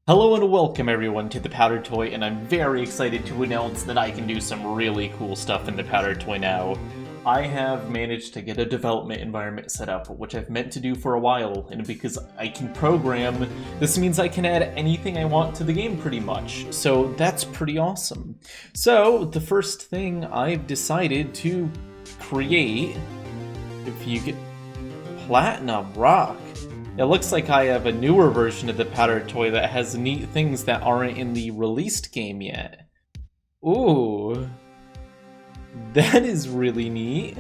Hello and welcome everyone to the Powder Toy, and I'm very excited to announce that I can do some really cool stuff in the Powder Toy now. I have managed to get a development environment set up, which I've meant to do for a while, and because I can program, this means I can add anything I want to the game pretty much. So that's pretty awesome. So the first thing I've decided to create, if you get Platinum Rock. It looks like I have a newer version of the Powder Toy that has neat things that aren't in the released game yet. Ooh. That is really neat.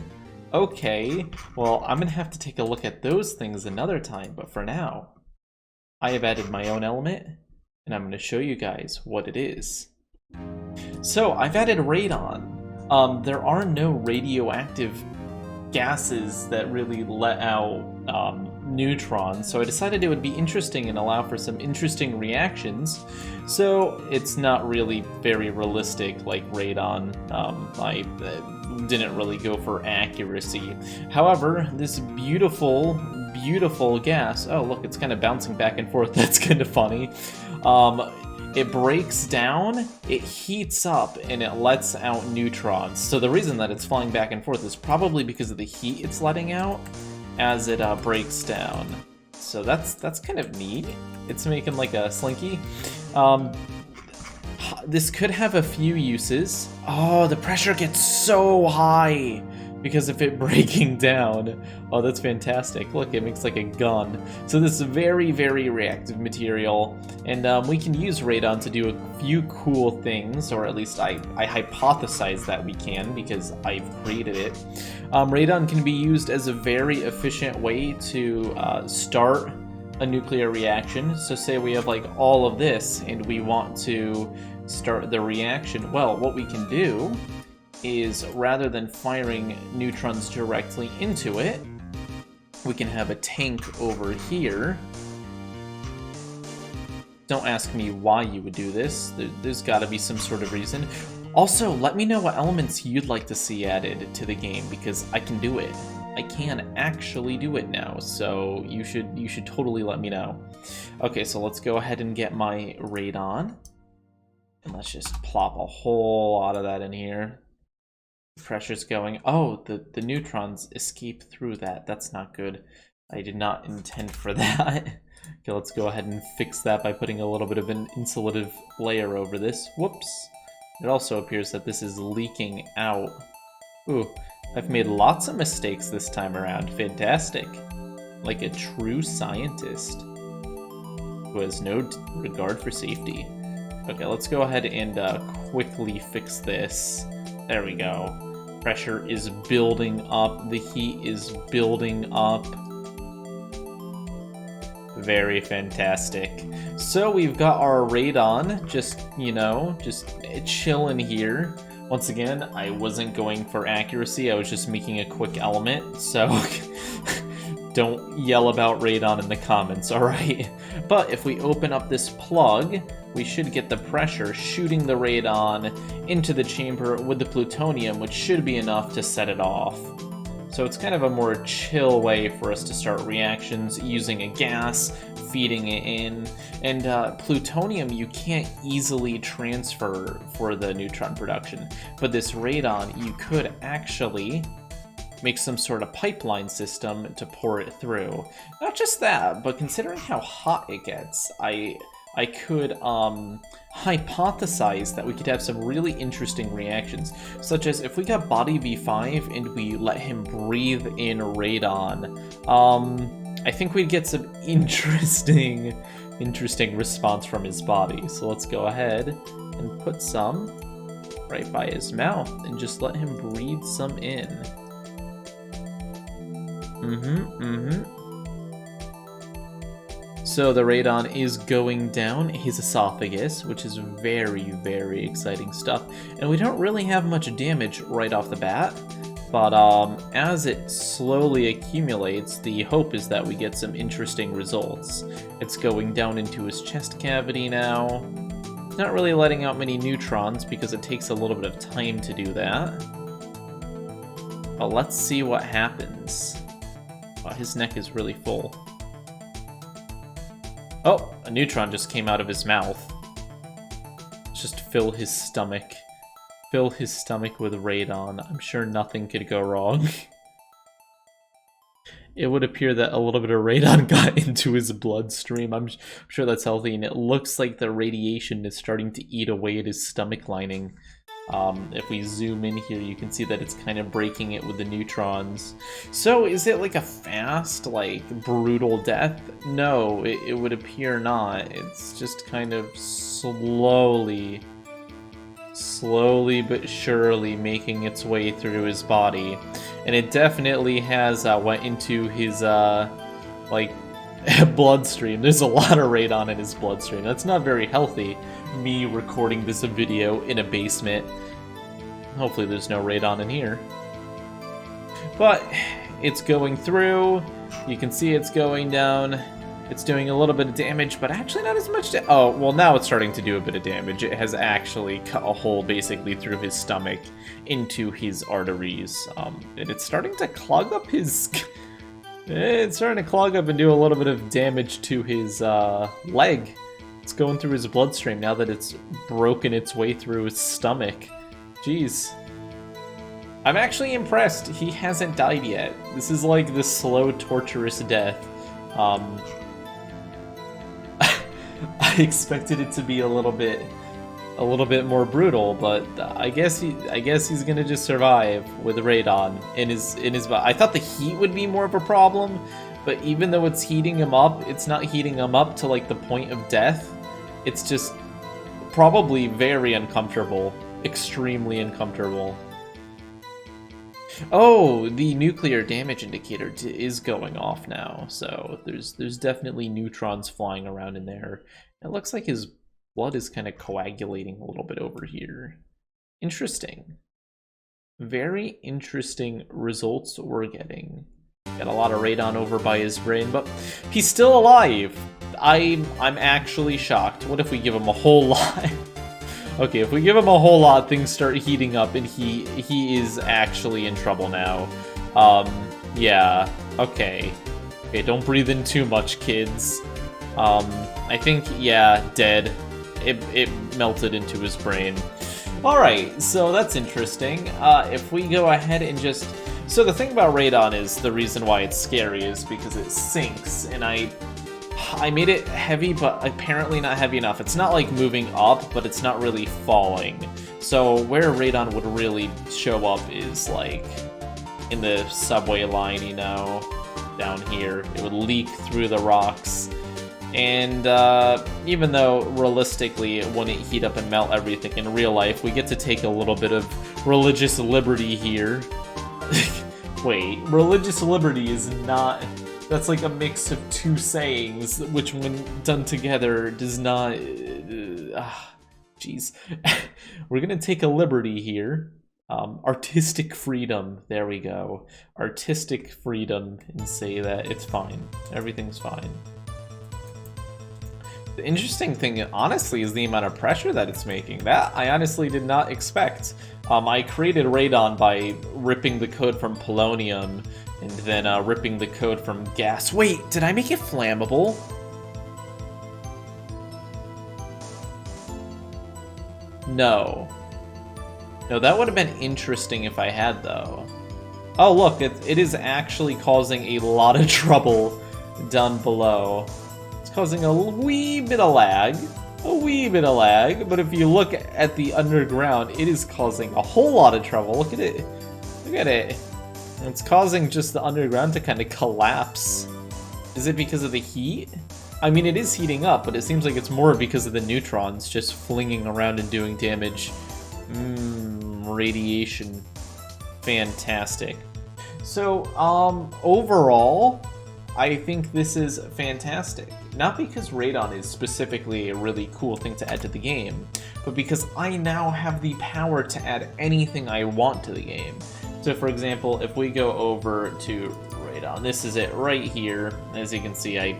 Okay, well, I'm gonna have to take a look at those things another time, but for now, I have added my own element, and I'm gonna show you guys what it is. So, I've added radon. There are no radioactive gases that really let out neutrons, so I decided it would be interesting and allow for some interesting reactions. So it's not really very realistic like radon. I didn't really go for accuracy. However, this beautiful gas, oh look, it's kind of bouncing back and forth. That's kind of funny. It breaks down, it heats up, and it lets out neutrons. So the reason that it's flying back and forth is probably because of the heat it's letting out as it breaks down. So that's kind of neat. It's making like a slinky. This could have a few uses. Oh, the pressure gets so high because of it breaking down. Oh, that's fantastic. Look, it makes like a gun. So this is very, very reactive material, and we can use radon to do a few cool things, or at least I hypothesize that we can because I've created it. Radon can be used as a very efficient way to start a nuclear reaction. So say we have like all of this and we want to start the reaction. Well, what we can do is, rather than firing neutrons directly into it, we can have a tank over here. Don't ask me why you would do this. There's gotta be some sort of reason. Also, let me know what elements you'd like to see added to the game, because I can do it. I can actually do it now, so you should totally let me know. Okay, so let's go ahead and get my radon. And let's just plop a whole lot of that in here. Pressure's going. Oh, the neutrons escape through that. That's not good. I did not intend for that. Okay, let's go ahead and fix that by putting a little bit of an insulative layer over this. Whoops. It also appears that this is leaking out. Ooh, I've made lots of mistakes this time around. Fantastic. Like a true scientist who has no regard for safety. Okay, let's go ahead and quickly fix this. There we go. Pressure is building up. The heat is building up. Very fantastic. So we've got our radon just, just chilling here. Once again, I wasn't going for accuracy. I was just making a quick element. So don't yell about radon in the comments, alright? But if we open up this plug, we should get the pressure shooting the radon into the chamber with the plutonium, which should be enough to set it off. So it's kind of a more chill way for us to start reactions using a gas, feeding it in. And plutonium you can't easily transfer for the neutron production, but this radon you could actually make some sort of pipeline system to pour it through. Not just that, but considering how hot it gets, I could hypothesize that we could have some really interesting reactions, such as if we got Body V5 and we let him breathe in radon. I think we'd get some interesting response from his body. So let's go ahead and put some right by his mouth and just let him breathe some in. So the radon is going down his esophagus, which is very, very exciting stuff. And we don't really have much damage right off the bat, but as it slowly accumulates, the hope is that we get some interesting results. It's going down into his chest cavity now. Not really letting out many neutrons because it takes a little bit of time to do that. But let's see what happens. Wow, his neck is really full. Oh, a neutron just came out of his mouth. Just fill his stomach. Fill his stomach with radon. I'm sure nothing could go wrong. It would appear that a little bit of radon got into his bloodstream. I'm sure that's healthy, and it looks like the radiation is starting to eat away at his stomach lining. If we zoom in here, you can see that it's kind of breaking it with the neutrons. So is it like a fast, like, brutal death? No, it would appear not. It's just kind of slowly but surely making its way through his body. And it definitely has went into his, like, bloodstream. There's a lot of radon in his bloodstream. That's not very healthy, me recording this video in a basement. Hopefully there's no radon in here. But it's going through. You can see it's going down. It's doing a little bit of damage, but actually not as much oh, well, now it's starting to do a bit of damage. It has actually cut a hole basically through his stomach into his arteries. And it's starting to clog up his... It's starting to clog up and do a little bit of damage to his leg. It's going through his bloodstream now that it's broken its way through his stomach. Jeez. I'm actually impressed he hasn't died yet. This is like the slow, torturous death. I expected it to be a little bit more brutal, but I guess he's gonna just survive with radon in his body. I thought the heat would be more of a problem, but even though it's heating him up, it's not heating him up to like the point of death. It's just probably very uncomfortable, extremely uncomfortable. Oh, the nuclear damage indicator is going off now, so there's definitely neutrons flying around in there. It looks like his blood is kind of coagulating a little bit over here. Interesting. Very interesting results we're getting. Got a lot of radon over by his brain, but he's still alive. I'm actually shocked. What if we give him a whole lot? Okay, if we give him a whole lot, things start heating up, and he is actually in trouble now. Yeah, okay. Okay, don't breathe in too much, kids. I think, yeah, dead. It melted into his brain. Alright, so that's interesting. If we go ahead and just... So the thing about radon is, the reason why it's scary is because it sinks, and I made it heavy, but apparently not heavy enough. It's not like moving up, but it's not really falling. So where radon would really show up is like in the subway line, you know, down here. It would leak through the rocks. And even though realistically it wouldn't heat up and melt everything in real life, we get to take a little bit of religious liberty here. Wait, religious liberty is not... That's like a mix of two sayings, which when done together does not... Jeez. We're gonna take a liberty here. Artistic freedom. There we go. Artistic freedom, and say that it's fine. Everything's fine. The interesting thing, honestly, is the amount of pressure that it's making. That I honestly did not expect. I created radon by ripping the code from polonium, and then ripping the code from gas. Wait, did I make it flammable? No. No, that would have been interesting if I had, though. Oh, look, it is actually causing a lot of trouble down below. It's causing a wee bit of lag. A wee bit of lag, but if you look at the underground, it is causing a whole lot of trouble. Look at it. Look at it. It's causing just the underground to kind of collapse. Is it because of the heat? I mean, it is heating up, but it seems like it's more because of the neutrons just flinging around and doing damage. Radiation. Fantastic. So, overall, I think this is fantastic. Not because radon is specifically a really cool thing to add to the game, but because I now have the power to add anything I want to the game. So for example, if we go over to radon, this is it right here. As you can see, I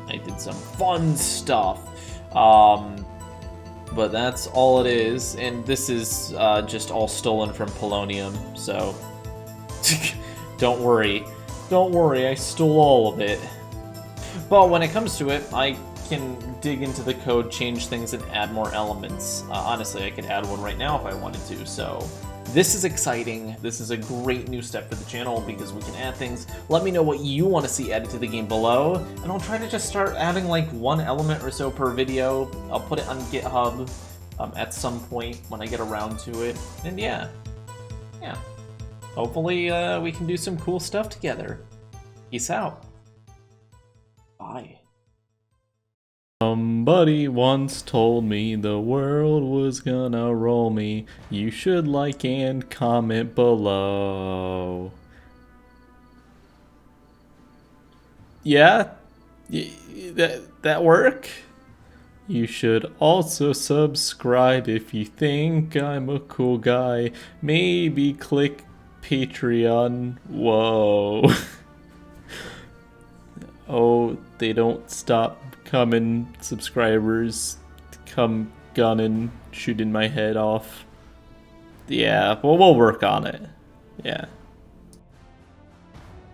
did some fun stuff. But that's all it is, and this is just all stolen from polonium, so don't worry. Don't worry, I stole all of it. But when it comes to it, I can dig into the code, change things, and add more elements. Honestly, I could add one right now if I wanted to, so this is exciting. This is a great new step for the channel because we can add things. Let me know what you want to see added to the game below, and I'll try to just start adding like one element or so per video. I'll put it on GitHub at some point when I get around to it, and yeah. Hopefully we can do some cool stuff together. Peace out. Bye. Somebody once told me the world was gonna roll me. You should like and comment below. Yeah? That work? You should also subscribe if you think I'm a cool guy. Maybe click Patreon. Whoa. Oh, they don't stop coming, subscribers come gunning, shooting my head off. Yeah, well, we'll work on it. Yeah.